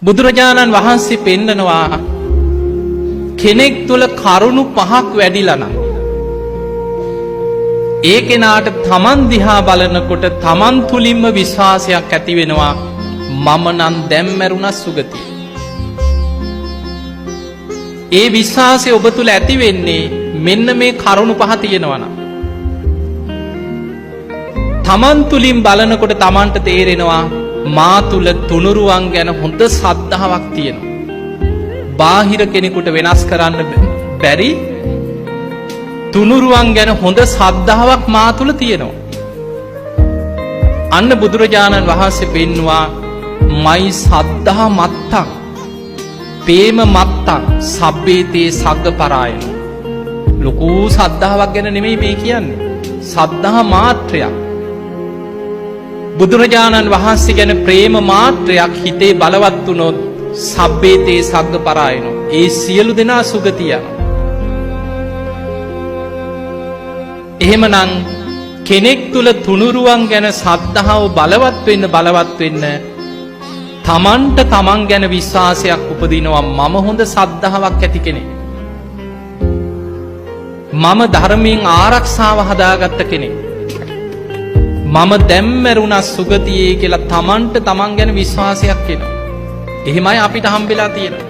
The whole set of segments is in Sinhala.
බුදුරජාණන් වහන්සේ පෙන්නනවා කෙනෙක් තුළ කරුණු පහක් වැඩිලා නම් ඒ කෙනාට තමන් දිහා බලනකොට තමන් තුලින්ම විශ්වාසයක් ඇති වෙනවා මම නම් දැන් මැරුණා සුගතිය. ඒ විශ්වාසය ඔබ තුල ඇති වෙන්නේ මෙන්න මේ කරුණු පහ තියෙනවා නම් තමන් තුලින් බලනකොට තමන්ට තේරෙනවා මා තුල තුනුරුවන් ගැන හොඳ ශ්‍රද්ධාවක් තියෙනවා. බාහිර කෙනෙකුට වෙනස් කරන්න බැරි තුනුරුවන් ගැන හොඳ ශ්‍රද්ධාවක් මා තුල තියෙනවා. අන්න බුදුරජාණන් වහන්සේ පෙන්නවා මයි සද්ධා මත්තං ප්‍රේම මත්තං සබ්බේතේ සග්ග පරායන. ලොකු ශ්‍රද්ධාවක් ගැන නෙමෙයි මේ කියන්නේ. සද්ධා මාත්‍රයක්. බුදුරජාණන් වහන්සේ ගැන ප්‍රේම මාත්‍රයක් හිතේ බලවත් වුණොත් සබ්බේතේ සග්ග පරායන. ඒ සියලු දෙනා සුගතිය යනවා. එහෙමනම් කෙනෙක් තුල තුනුරුවන් ගැන ශ්‍රද්ධාව බලවත් වෙන්න තමන්ට තමන් ගැන විශ්වාසයක් උපදිනවා මම හොඳ ශ්‍රද්ධාවක් ඇති කෙනෙක්. මම ධර්මයෙන් ආරක්ෂාව හදාගත්ත කෙනෙක්. මම දැන් මැරුණා සුගතියේ කියලා තමන්ට තමන් ගැන විශ්වාසයක් එනවා. එහෙමයි අපිට හම්බෙලා තියෙනවා.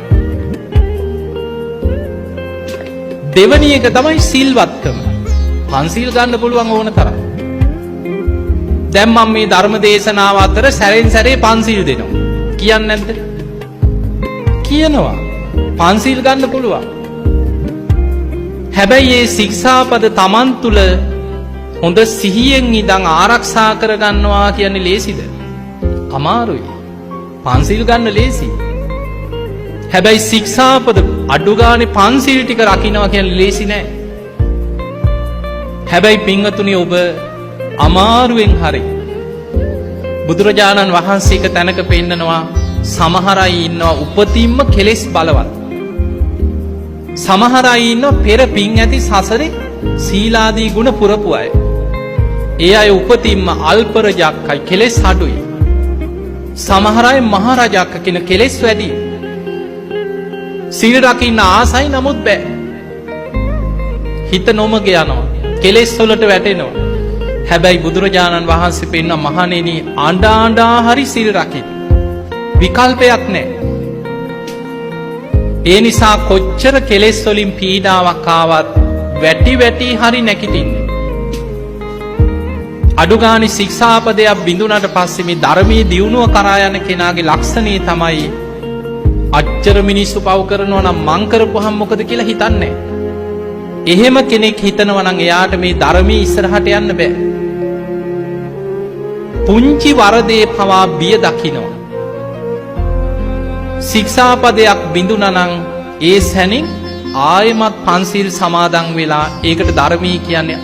දෙවැනි එක තමයි සිල්වත්කම. පන්සිල් ගන්න පුළුවන් ඕන තරම්. දැන් මම මේ ධර්ම දේශනාව අතර සැරෙන් සැරේ පන්සිල් දෙනවා. කියන්නේ නැද්ද? කියනවා. පන්සිල් ගන්න පුළුවන්. හැබැයි මේ ශික්ෂාපද තමන් තුල හොඳ සිහියෙන් ඉඳන් ආරක්ෂා කරගන්නවා කියන්නේ ලේසිද? අමාරුයි. පන්සිල් ගන්න ලේසි. හැබැයි ශික්ෂාපද අඩු ගානේ පන්සිල් ටික රකින්නවා කියන්නේ ලේසි නෑ. හැබැයි පින්වතුනි ඔබ අමාරුවෙන් හරි බුදුරජාණන් වහන්සේ එක තැනක පෙන්නනවා සමහර අය ඉන්නවා උපතින්ම කෙලෙස් බලවත්. සමහර අය ඉන්නවා පෙර පින් ඇති සසරේ සීලාදී ගුණ පුරපු අය. ඒ අය උපතින්ම අල්පරජක්කයි කෙලෙස් අඩුයි. සමහර අය මහරජක්ක කියන කෙලෙස් වැඩි. සීල රකින්න ආසයි නමුත් බෑ. හිත නොමග යනවා. කෙලෙස් වලට වැටෙනවා. හැබැයි බුදුරජාණන් වහන්සේ පෙන්වන මහණෙනි අඬා හරි සීල රකින්න. විකල්පයක් නැහැ. ඒ නිසා කොච්චර කෙලෙස් වලින් පීඩාවක් ආවත් වැටි හරි නැගිටින්න. අඩුගානි ශික්ෂාපදයක් බිඳුනට පස්සේ මේ ධර්මයේ දියුණුව කරා යන කෙනාගේ ලක්ෂණය තමයි අච්චර මිනිස්සු පව් කරනවා නම් මං කරපුවහම මොකද කියලා හිතන්නේ. එහෙම කෙනෙක් හිතනවා නම් එයාට මේ ධර්මයේ ඉස්සරහට යන්න බෑ. පුංචි වරදේ පවා බිය දකින්නවා. ශික්ෂාපදයක් බිඳුනා නම් ඒ සැනින් ආයමත් පන්සිල් සමාදන් වෙලා ඒකට ධර්මී කියන්නේ